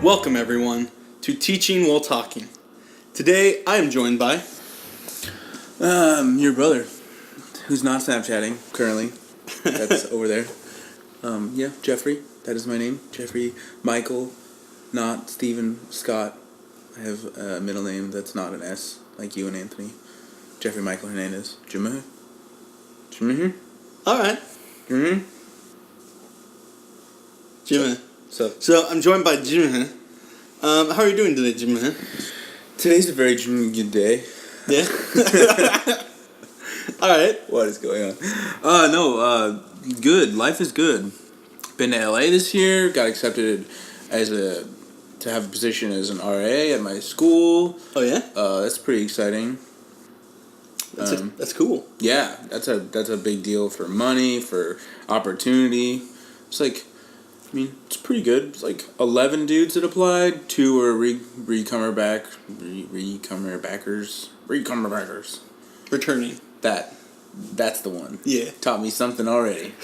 Welcome, everyone, to Teaching While Talking. Today, I am joined by... Your brother, who's not Snapchatting currently. That's over there. Jeffrey. That is my name. Jeffrey Michael, not Stephen Scott. I have a middle name that's not an S, like you and Anthony. Jeffrey Michael Hernandez. Jimmy. All right. Jimmy. Jimmy. So, I'm joined by Jimmy. How are you doing today, Jimmy? today's a very good day. Yeah? All right. What is going on? Good. Life is good. Been to LA this year. Got accepted to have a position as an RA at my school. Oh, yeah? That's pretty exciting. That's cool. Yeah, that's a big deal for money, for opportunity. It's like, it's pretty good. It's like 11 dudes that applied. 2 were recomer backers. Returning. That's the one. Yeah. Taught me something already.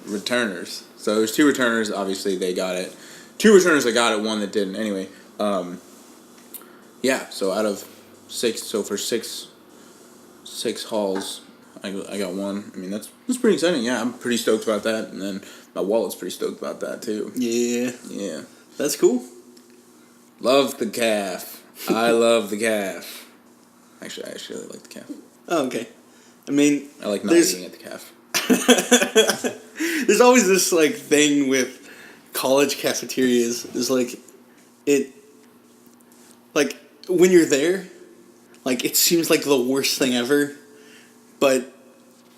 Returners. So there's 2 returners. Obviously, they got it. 2 returners that got it. 1 that didn't. Anyway, So out of 6, so for six hauls, I got 1. That's pretty exciting. Yeah, I'm pretty stoked about that. And then my wallet's pretty stoked about that too. Yeah. Yeah. That's cool. Love the calf. I love the calf. Actually, I really like the calf. Oh, okay. I like not eating at the calf. There's always this thing with college cafeterias. Is when you're there, it seems like the worst thing ever, but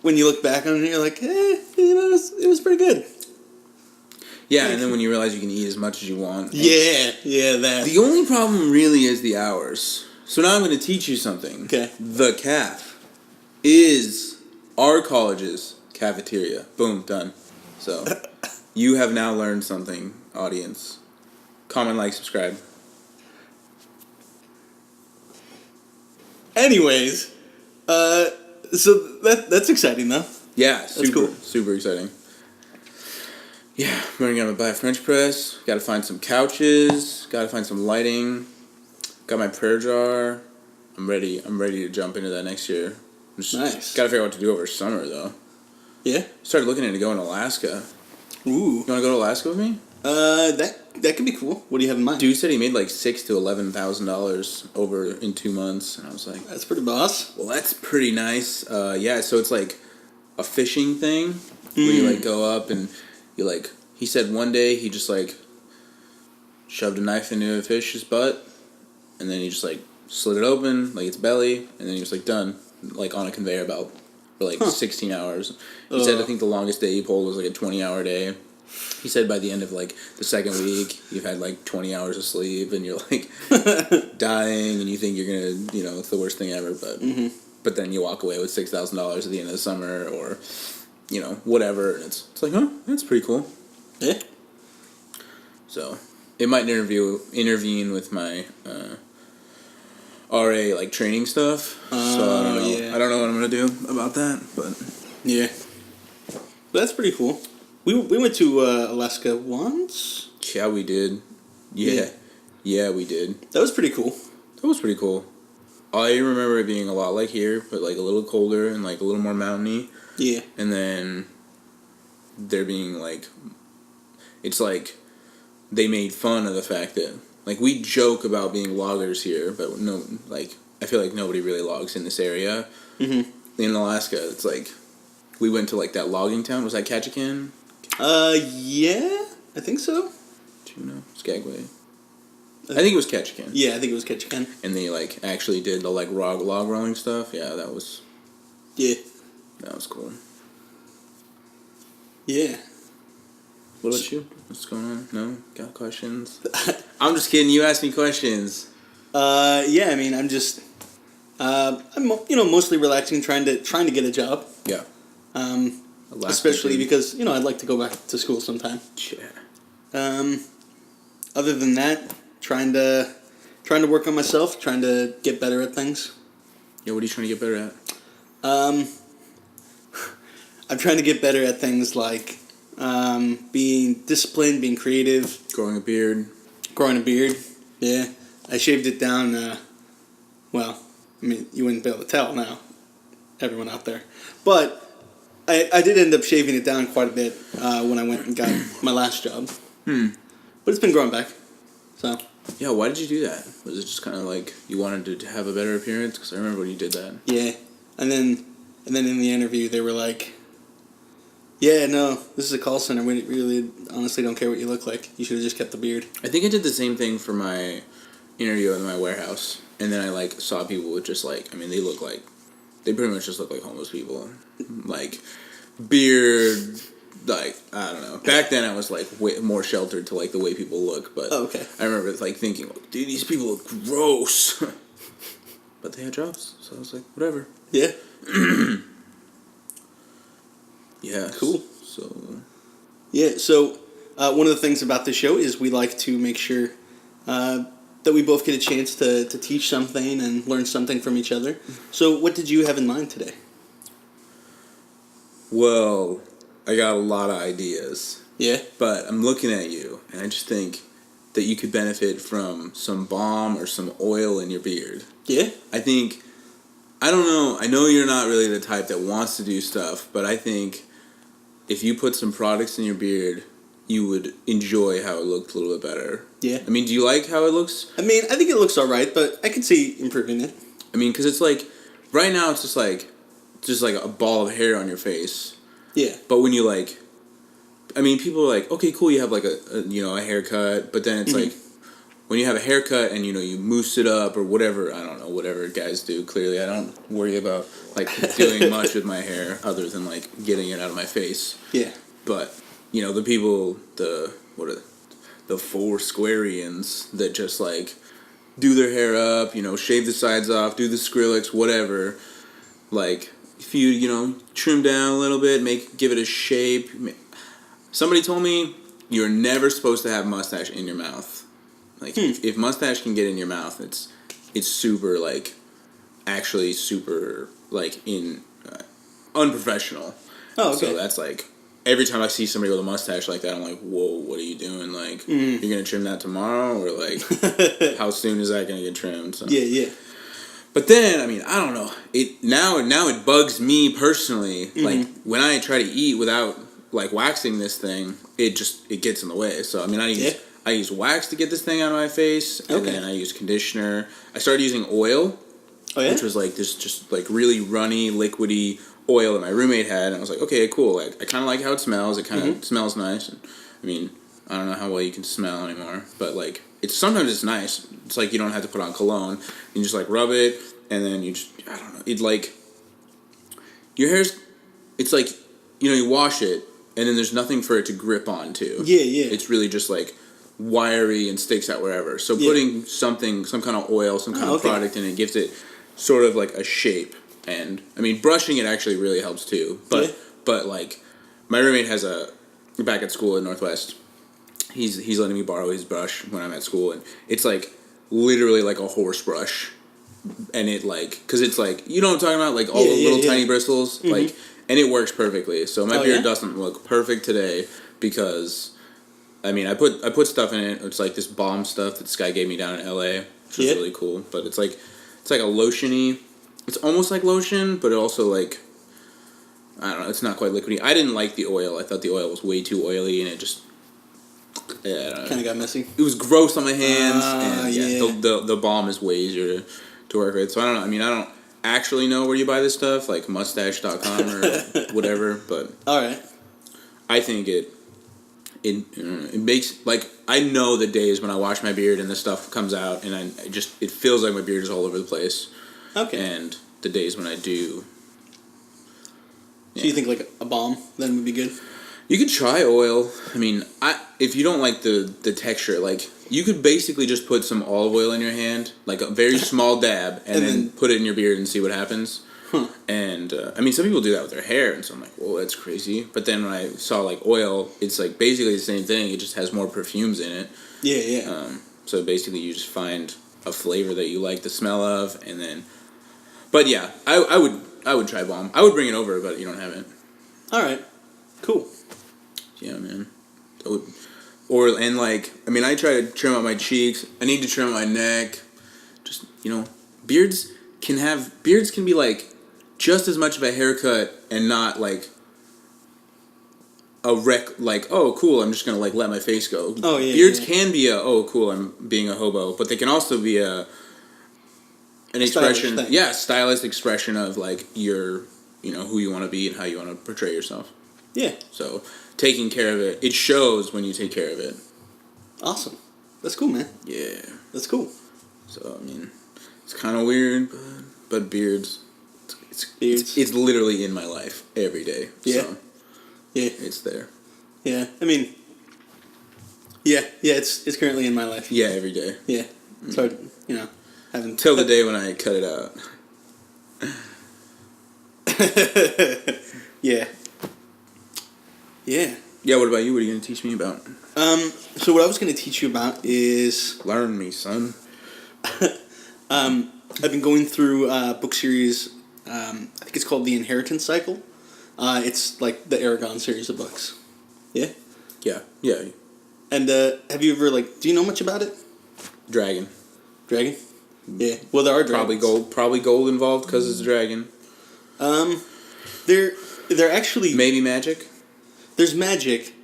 when you look back on it, you're like, it was pretty good. Yeah, and then when you realize you can eat as much as you want. Yeah, that. The only problem really is the hours. So now I'm going to teach you something. Okay. The calf is our college's cafeteria. Boom, done. So you have now learned something, audience. Comment, like, subscribe. Anyways, so that's exciting though. Yeah, that's cool. Super exciting. Yeah, I'm running out to buy a French press. Got to find some couches. Got to find some lighting. Got my prayer jar. I'm ready to jump into that next year. Nice. Got to figure out what to do over summer though. Yeah. Started looking into going to Alaska. Ooh. You want to go to Alaska with me? That could be cool. What do you have in mind? Dude said he made $6,000 to $11,000 over in 2 months, and I was like, that's pretty boss. Well, that's pretty nice. So it's like a fishing thing where you go up and you he said one day he just shoved a knife into a fish's butt, and then he just slid it open its belly, and then he was done on a conveyor belt for 16 hours. He said I think the longest day he pulled was a 20-hour day. He said by the end of the second week you've had 20 hours of sleep and you're dying and you think you're gonna it's the worst thing ever, but then you walk away with $6,000 at the end of the summer or whatever, and it's that's pretty cool. Yeah. So it might intervene with my RA training stuff. So I don't know. Yeah. I don't know what I'm gonna do about that, but yeah, that's pretty cool. We went to Alaska once. Yeah, we did. Yeah, we did. That was pretty cool. I remember it being a lot like here, but a little colder and a little more mountainy. Yeah. And then there being it's they made fun of the fact that we joke about being loggers here, but no, I feel nobody really logs in this area. Mm-hmm. In Alaska, it's we went to that logging town. Was that Ketchikan? Yeah, I think so. Juneau, Skagway. I think it was Ketchikan. Yeah, I think it was Ketchikan. And they actually did the log rolling stuff. Yeah, that was. Yeah. That was cool. Yeah. What about you? What's going on? No? Got questions? I'm just kidding. You asked me questions. Yeah. I'm just. I'm mostly relaxing, trying to get a job. Yeah. Especially because I'd like to go back to school sometime. Yeah. Other than that, trying to work on myself, trying to get better at things. Yeah, what are you trying to get better at? I'm trying to get better at things like being disciplined, being creative, Growing a beard. growing a beard. Yeah, I shaved it down. Well, I mean, you wouldn't be able to tell now, everyone out there, but I did end up shaving it down quite a bit when I went and got my last job. But it's been growing back. So. Yeah, why did you do that? Was it just kind of like you wanted to have a better appearance? Because I remember when you did that. Yeah, and then in the interview they were like, "Yeah, no, this is a call center. We really, honestly, don't care what you look like. You should have just kept the beard." I think I did the same thing for my interview in my warehouse, and then I like saw people with just like, I mean, they pretty much just look like homeless people, like beard. Like, I don't know. Back then, I was like way more sheltered to like the way people look, but Oh, okay. I remember like thinking, dude, these people look gross. But they had jobs, so I was like, whatever. Yeah. Yeah. Cool. So. Yeah. So one of the things about the show is we like to make sure that we both get a chance to teach something and learn something from each other. So what did you have in mind today? Well, I got a lot of ideas, Yeah. but I'm looking at you, and I just think that you could benefit from some balm or some oil in your beard. Yeah. I think, I don't know, I know you're not really the type that wants to do stuff, but I think if you put some products in your beard, you would enjoy how it looked a little bit better. Yeah. I mean, do you like how it looks? I mean, I think it looks all right, but I can see improving it. I mean, because it's like, right now it's just like a ball of hair on your face. Yeah. But when you like, I mean, people are like, okay, cool, you have like a haircut, but then it's like, when you have a haircut and, you mousse it up or whatever, I don't know, whatever guys do, clearly, I don't worry about, like, doing much with my hair other than, like, getting it out of my face. Yeah. But, the people, the four squarians that just, like, do their hair up, shave the sides off, do the Skrillex, whatever, like, if you, trim down a little bit, give it a shape. Somebody told me you're never supposed to have mustache in your mouth. Like, if mustache can get in your mouth, it's super, like, actually super, like, unprofessional. Oh, okay. So that's, like, every time I see somebody with a mustache like that, I'm like, whoa, what are you doing? Like, you're going to trim that tomorrow? Or, like, how soon is that going to get trimmed? So. Yeah, yeah. But then, I mean, I don't know. Now it bugs me personally. Like, when I try to eat without, like, waxing this thing, it gets in the way. So, I mean, I use wax to get this thing out of my face, and then I use conditioner. I started using oil, which was like this just like really runny, liquidy oil that my roommate had, and I was like, okay, cool. Like, I kind of like how it smells. It kind of smells nice. And, I mean, I don't know how well you can smell anymore, but like sometimes it's nice. It's like you don't have to put on cologne. You just like rub it, and then I don't know. It like your hair's. It's like you wash it, and then there's nothing for it to grip onto. Yeah, yeah. It's really just like wiry and sticks out wherever. So putting some kind of oil, some kind of product in it gives it sort of like a shape. And I mean, brushing it actually really helps too. But like my roommate has back at school at Northwest. He's letting me borrow his brush when I'm at school, and it's like literally like a horse brush. And it like, cause it's like, you know what I'm talking about? Like all the little tiny bristles, like, and it works perfectly. So my beard doesn't look perfect today because, I mean, I put stuff in it. It's like this balm stuff that this guy gave me down in LA, which is really cool. But it's like a lotiony. It's almost like lotion, but it also like, I don't know. It's not quite liquidy. I didn't like the oil. I thought the oil was way too oily, and it just kind of got messy. It was gross on my hands, and the balm is way easier to work with. So I don't know. I mean, I don't actually know where you buy this stuff, like mustache.com or whatever. But all right, I think it makes, like, I know the days when I wash my beard and this stuff comes out and it feels like my beard is all over the place. Okay. And the days when I do. Yeah. So you think like a balm then would be good? You could try oil. I mean, if you don't like the texture, like, you could basically just put some olive oil in your hand, like a very small dab, and then put it in your beard and see what happens. Huh. And, I mean, some people do that with their hair, and so I'm like, whoa, that's crazy. But then when I saw, like, oil, it's, like, basically the same thing. It just has more perfumes in it. Yeah, yeah. So basically you just find a flavor that you like the smell of, and then... But, yeah, I would try balm. I would bring it over, but you don't have it. All right. Cool. Yeah, man. That would, and like, I mean, I try to trim out my cheeks. I need to trim out my neck. Just, beards can be like just as much of a haircut and not like a wreck. Like, oh, cool, I'm just gonna like let my face go. Oh yeah. Beards yeah. can be oh, cool, I'm being a hobo, but they can also be an expression. Thing. Yeah, stylized expression of like your, who you want to be and how you want to portray yourself. Yeah. So taking care of it shows when you take care of it. Awesome. That's cool, man. Yeah. That's cool. So I mean, it's kind of weird, but beards, Beards. it's literally in my life every day. Yeah. So Yeah. it's there. Yeah. I mean. Yeah. Yeah. It's currently in my life. Yeah, every day. Yeah. It's hard, having Till the day when I cut it out. Yeah. Yeah. Yeah. What about you? What are you gonna teach me about? So what I was going to teach you about is Learn me, son. I've been going through a book series. I think it's called The Inheritance Cycle. It's like the Aragon series of books. Yeah. Yeah. Yeah. And have you ever do you know much about it? Dragon. Dragon. Yeah. Well, there are dragons. Probably gold involved because it's a dragon. They're actually Maybe magic. There's magic.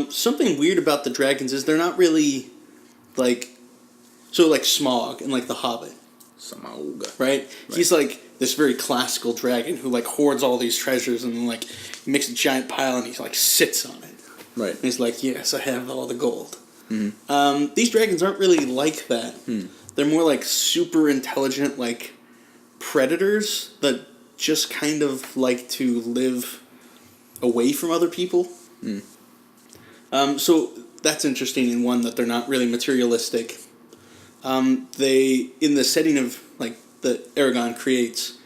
Something weird about the dragons is they're not really like Smaug and the Hobbit, Smaug. right? He's like this very classical dragon who hoards all these treasures and then he makes a giant pile and he sits on it. Right. And he's like, yes, I have all the gold. Mm-hmm. These dragons aren't really like that. They're more super intelligent predators that just kind of like to live away from other people. So that's interesting in one that they're not really materialistic. They, in the setting of that Aragon creates,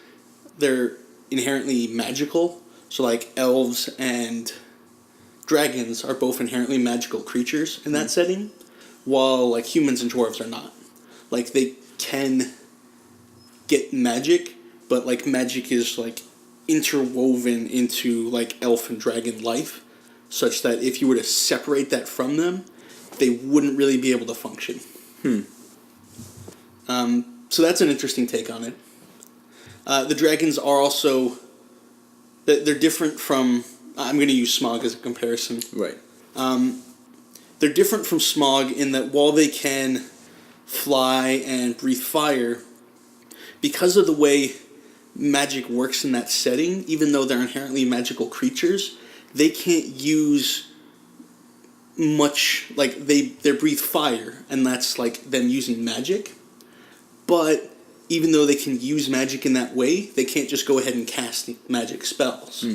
they're inherently magical. So elves and dragons are both inherently magical creatures in that setting, while humans and dwarves are not. They can get magic, but magic is interwoven into elf and dragon life, such that if you were to separate that from them, they wouldn't really be able to function. So that's an interesting take on it. The dragons are also... They're different from... I'm going to use Smaug as a comparison. Right. They're different from Smaug in that while they can fly and breathe fire, because of the way magic works in that setting, even though they're inherently magical creatures, they can't use much, they breathe fire, and that's them using magic. But even though they can use magic in that way, they can't just go ahead and cast magic spells.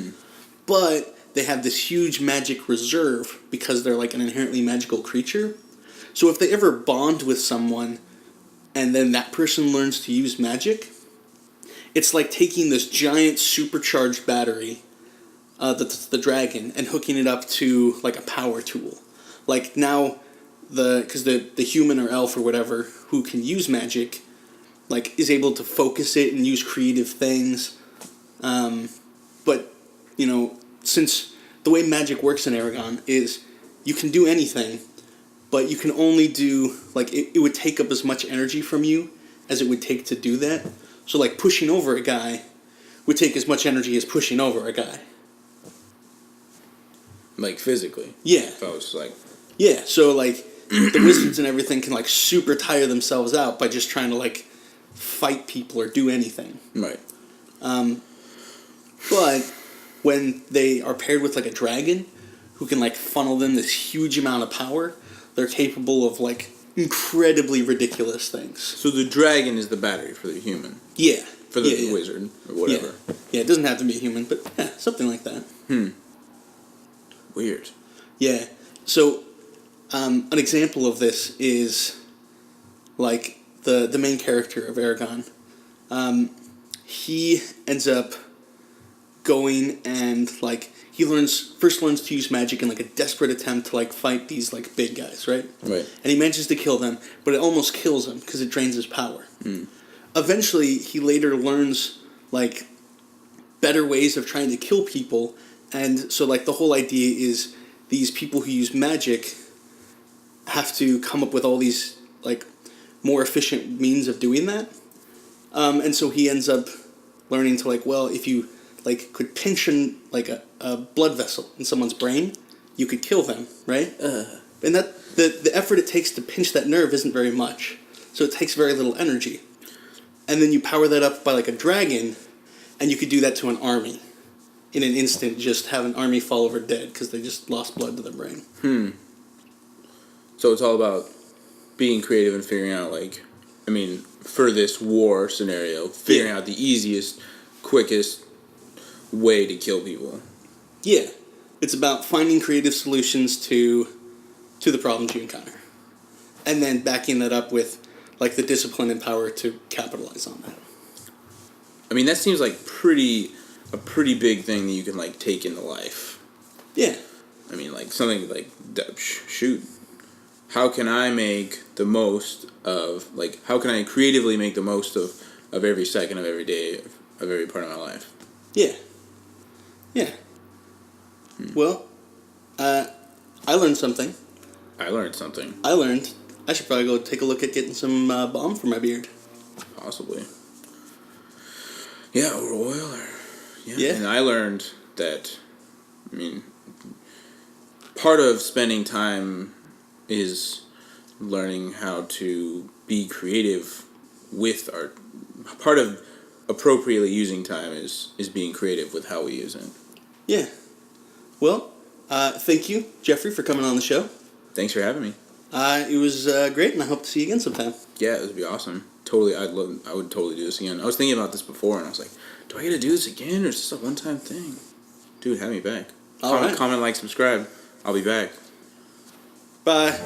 But they have this huge magic reserve because they're an inherently magical creature. So if they ever bond with someone and then that person learns to use magic, it's like taking this giant supercharged battery that's the dragon and hooking it up to a power tool. Now, because the human or elf or whatever who can use magic is able to focus it and use creative things. But, since the way magic works in Aragon is you can do anything, but you can only do, it would take up as much energy from you as it would take to do that. So, pushing over a guy would take as much energy as pushing over a guy. Physically? Yeah. If I was Yeah, so, the wizards and everything can, super tire themselves out by just trying to, fight people or do anything. Right. But when they are paired with, a dragon who can, funnel them this huge amount of power, they're capable of, incredibly ridiculous things. So the dragon is the battery for the human? Yeah. For the wizard, or whatever. Yeah, it doesn't have to be a human, but yeah, something like that. Weird. Yeah. So, an example of this is, the main character of Aragon. He ends up going and, he first learns to use magic in, a desperate attempt to, fight these, big guys, right? Right. And he manages to kill them, but it almost kills him because it drains his power. Eventually, he later learns, better ways of trying to kill people And so, like, the whole idea is these people who use magic have to come up with all these, like, more efficient means of doing that. And so he ends up learning to, like, well, if you, like, could pinch a blood vessel in someone's brain, you could kill them, right? And that the effort it takes to pinch that nerve isn't very much. So it takes very little energy. And then you power that up by, like, a dragon, and you could do that to an army. In an instant, just have an army fall over dead because they just lost blood to their brain. So it's all about being creative and figuring out, like, I mean, for this war scenario, figuring out the easiest, quickest way to kill people. Yeah. It's about finding creative solutions to the problems you encounter. And then backing that up with, like, the discipline and power to capitalize on that. I mean, that seems like a pretty big thing that you can, like, take into life. Yeah. I mean, like, something like, shoot, how can I make the most of, like, how can I creatively make the most of every second of every day of every part of my life? Yeah. Yeah. Well, I learned something. I learned something. I learned I should probably go take a look at getting some balm for my beard. Possibly. Yeah, or oil, or... Yeah. And I learned that, I mean, part of spending time is learning how to be creative with art. Part of appropriately using time is being creative with how we use it. Yeah. Well, thank you, Jeffrey, for coming on the show. Thanks for having me. It was great, and I hope to see you again sometime. Yeah, it would be awesome. Totally, I would totally do this again. I was thinking about this before, and I was like, do I get to do this again, or is this a one-time thing? Dude, have me back. All right. Comment, like, subscribe. I'll be back. Bye.